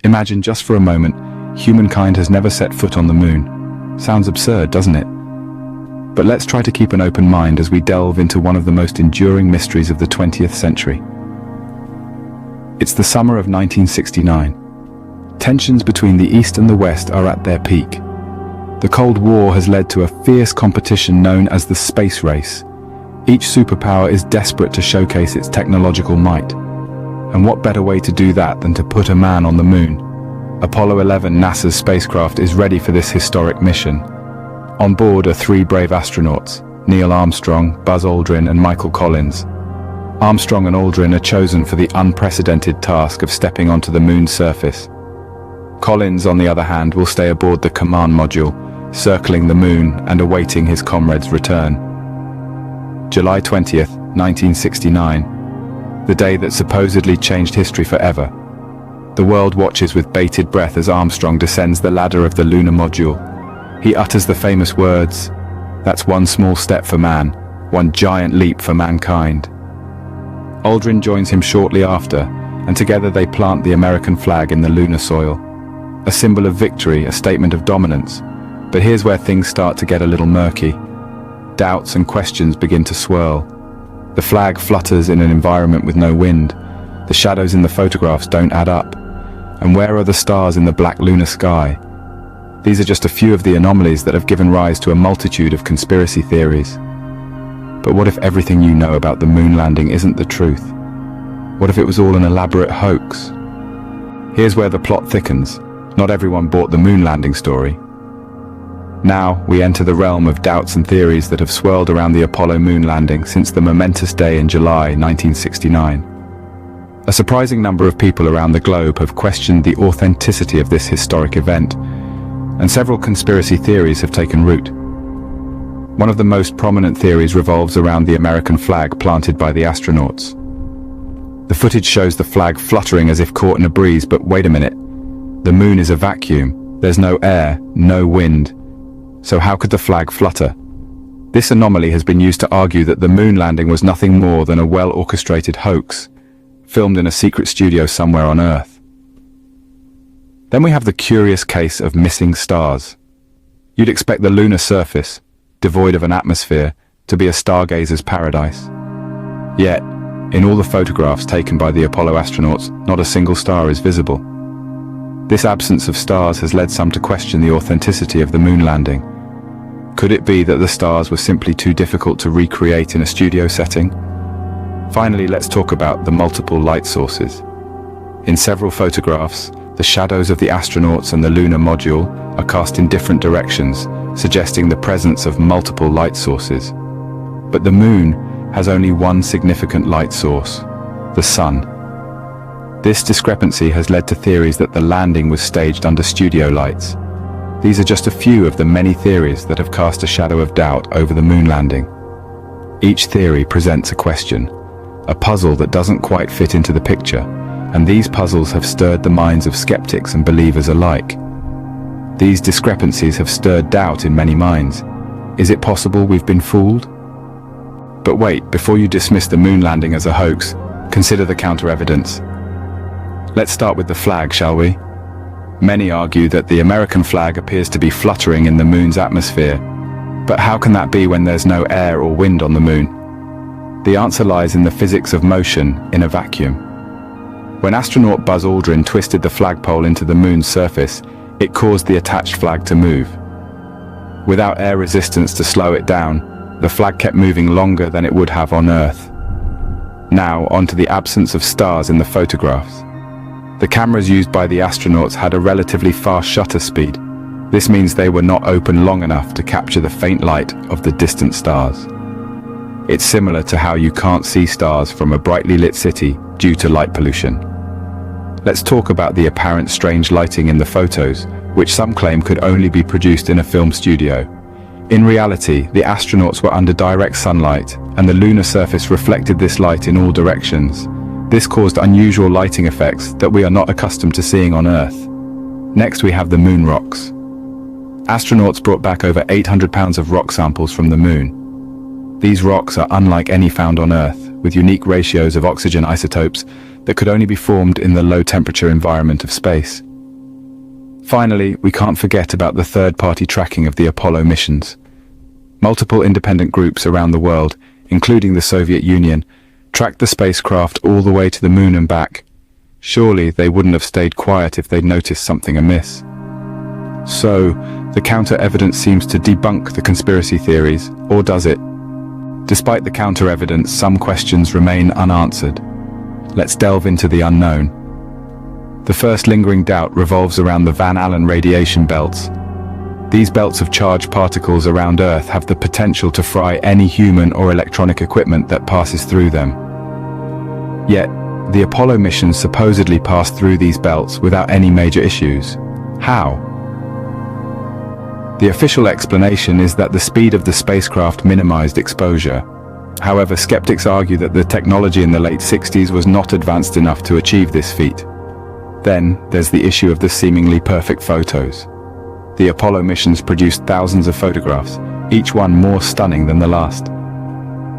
Imagine just for a moment, humankind has never set foot on the moon. Sounds absurd, doesn't it? But let's try to keep an open mind as we delve into one of the most enduring mysteries of the 20th century. It's the summer of 1969. Tensions between the East and the West are at their peak. The Cold War has led to a fierce competition known as the space race. Each superpower is desperate to showcase its technological might. And what better way to do that than to put a man on the moon? Apollo 11, NASA's spacecraft, is ready for this historic mission. On board are three brave astronauts, Neil Armstrong, Buzz Aldrin, and Michael Collins. Armstrong and Aldrin are chosen for the unprecedented task of stepping onto the moon's surface. Collins, on the other hand, will stay aboard the command module, circling the moon and awaiting his comrades' return. July 20th, 1969. The day that supposedly changed history forever. The world watches with bated breath as Armstrong descends the ladder of the lunar module. He utters the famous words, "That's one small step for man, one giant leap for mankind." Aldrin joins him shortly after, and together they plant the American flag in the lunar soil. A symbol of victory, a statement of dominance. But here's where things start to get a little murky. Doubts and questions begin to swirl. The flag flutters in an environment with no wind. The shadows in the photographs don't add up. And where are the stars in the black lunar sky? These are just a few of the anomalies that have given rise to a multitude of conspiracy theories. But what if everything you know about the moon landing isn't the truth? What if it was all an elaborate hoax? Here's where the plot thickens. Not everyone bought the moon landing story. Now, we enter the realm of doubts and theories that have swirled around the Apollo moon landing since the momentous day in July 1969. A surprising number of people around the globe have questioned the authenticity of this historic event, and several conspiracy theories have taken root. One of the most prominent theories revolves around the American flag planted by the astronauts. The footage shows the flag fluttering as if caught in a breeze, but wait a minute. The moon is a vacuum. There's no air, no wind. So how could the flag flutter? This anomaly has been used to argue that the moon landing was nothing more than a well-orchestrated hoax, filmed in a secret studio somewhere on Earth. Then we have the curious case of missing stars. You'd expect the lunar surface, devoid of an atmosphere, to be a stargazer's paradise. Yet, in all the photographs taken by the Apollo astronauts, not a single star is visible. This absence of stars has led some to question the authenticity of the moon landing. Could it be that the stars were simply too difficult to recreate in a studio setting? Finally, let's talk about the multiple light sources. In several photographs, the shadows of the astronauts and the lunar module are cast in different directions, suggesting the presence of multiple light sources. But the moon has only one significant light source, the sun. This discrepancy has led to theories that the landing was staged under studio lights. These are just a few of the many theories that have cast a shadow of doubt over the moon landing. Each theory presents a question, a puzzle that doesn't quite fit into the picture, and these puzzles have stirred the minds of skeptics and believers alike. These discrepancies have stirred doubt in many minds. Is it possible we've been fooled? But wait, before you dismiss the moon landing as a hoax, consider the counter-evidence. Let's start with the flag, shall we? Many argue that the American flag appears to be fluttering in the moon's atmosphere. But how can that be when there's no air or wind on the moon? The answer lies in the physics of motion in a vacuum. When astronaut Buzz Aldrin twisted the flagpole into the moon's surface, it caused the attached flag to move. Without air resistance to slow it down, the flag kept moving longer than it would have on Earth. Now, onto the absence of stars in the photographs. The cameras used by the astronauts had a relatively fast shutter speed. This means they were not open long enough to capture the faint light of the distant stars. It's similar to how you can't see stars from a brightly lit city due to light pollution. Let's talk about the apparent strange lighting in the photos, which some claim could only be produced in a film studio. In reality, the astronauts were under direct sunlight, and the lunar surface reflected this light in all directions. This caused unusual lighting effects that we are not accustomed to seeing on Earth. Next, we have the moon rocks. Astronauts brought back over 800 pounds of rock samples from the moon. These rocks are unlike any found on Earth, with unique ratios of oxygen isotopes that could only be formed in the low-temperature environment of space. Finally, we can't forget about the third-party tracking of the Apollo missions. Multiple independent groups around the world, including the Soviet Union, tracked the spacecraft all the way to the moon and back. Surely they wouldn't have stayed quiet if they'd noticed something amiss. So, the counter-evidence seems to debunk the conspiracy theories, or does it? Despite the counter-evidence, some questions remain unanswered. Let's delve into the unknown. The first lingering doubt revolves around the Van Allen radiation belts. These belts of charged particles around Earth have the potential to fry any human or electronic equipment that passes through them. Yet, the Apollo missions supposedly passed through these belts without any major issues. How? The official explanation is that the speed of the spacecraft minimized exposure. However, skeptics argue that the technology in the late 60s was not advanced enough to achieve this feat. Then, there's the issue of the seemingly perfect photos. The Apollo missions produced thousands of photographs, each one more stunning than the last.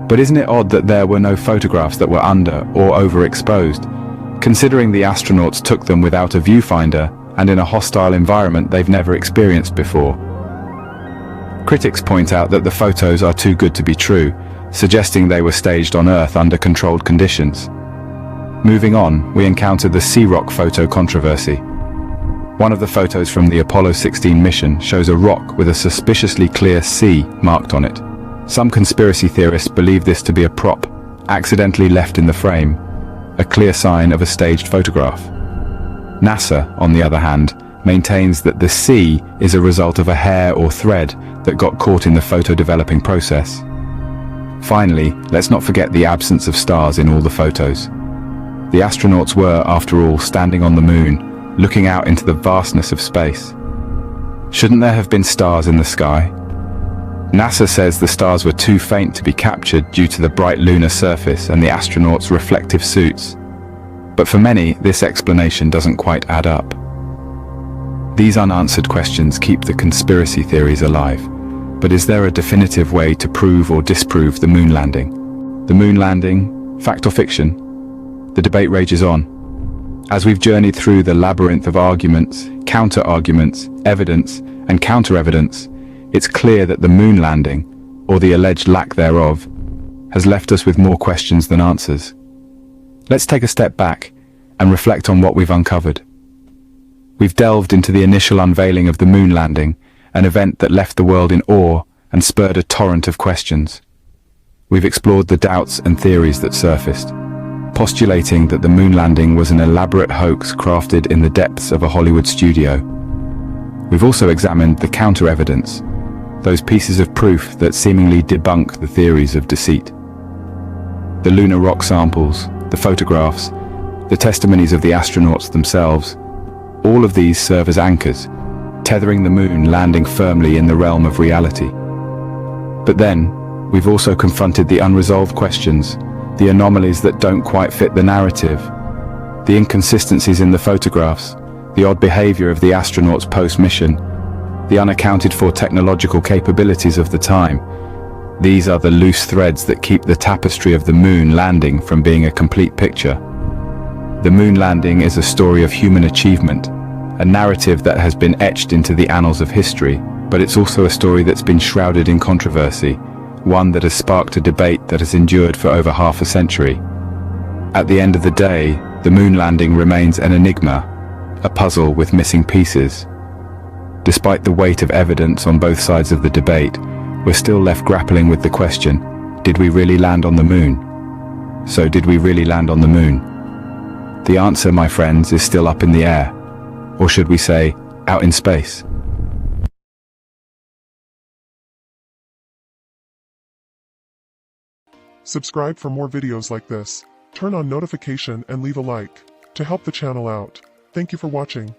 But isn't it odd that there were no photographs that were under or overexposed, considering the astronauts took them without a viewfinder and in a hostile environment they've never experienced before? Critics point out that the photos are too good to be true, suggesting they were staged on Earth under controlled conditions. Moving on, we encounter the Sea Rock photo controversy. One of the photos from the Apollo 16 mission shows a rock with a suspiciously clear C marked on it. Some conspiracy theorists believe this to be a prop, accidentally left in the frame, a clear sign of a staged photograph. NASA, on the other hand, maintains that the C is a result of a hair or thread that got caught in the photo developing process. Finally, let's not forget the absence of stars in all the photos. The astronauts were, after all, standing on the moon, looking out into the vastness of space. Shouldn't there have been stars in the sky? NASA says the stars were too faint to be captured due to the bright lunar surface and the astronauts' reflective suits. But for many, this explanation doesn't quite add up. These unanswered questions keep the conspiracy theories alive. But is there a definitive way to prove or disprove the moon landing? The moon landing, fact or fiction? The debate rages on. As we've journeyed through the labyrinth of arguments, counter-arguments, evidence, and counter-evidence, it's clear that the moon landing, or the alleged lack thereof, has left us with more questions than answers. Let's take a step back and reflect on what we've uncovered. We've delved into the initial unveiling of the moon landing, an event that left the world in awe and spurred a torrent of questions. We've explored the doubts and theories that surfaced, postulating that the moon landing was an elaborate hoax crafted in the depths of a Hollywood studio. We've also examined the counter-evidence, those pieces of proof that seemingly debunk the theories of deceit. The lunar rock samples, the photographs, the testimonies of the astronauts themselves, all of these serve as anchors, tethering the moon landing firmly in the realm of reality. But then, we've also confronted the unresolved questions, the anomalies that don't quite fit the narrative, the inconsistencies in the photographs, the odd behavior of the astronauts post-mission, the unaccounted for technological capabilities of the time. These are the loose threads that keep the tapestry of the moon landing from being a complete picture. The moon landing is a story of human achievement, a narrative that has been etched into the annals of history, but it's also a story that's been shrouded in controversy, one that has sparked a debate that has endured for over half a century. At the end of the day, the moon landing remains an enigma, a puzzle with missing pieces. Despite the weight of evidence on both sides of the debate, we're still left grappling with the question, did we really land on the moon? So did we really land on the moon? The answer, my friends, is still up in the air. Or should we say, out in space? Subscribe for more videos like this. Turn on notification and leave a like to help the channel out. Thank you for watching.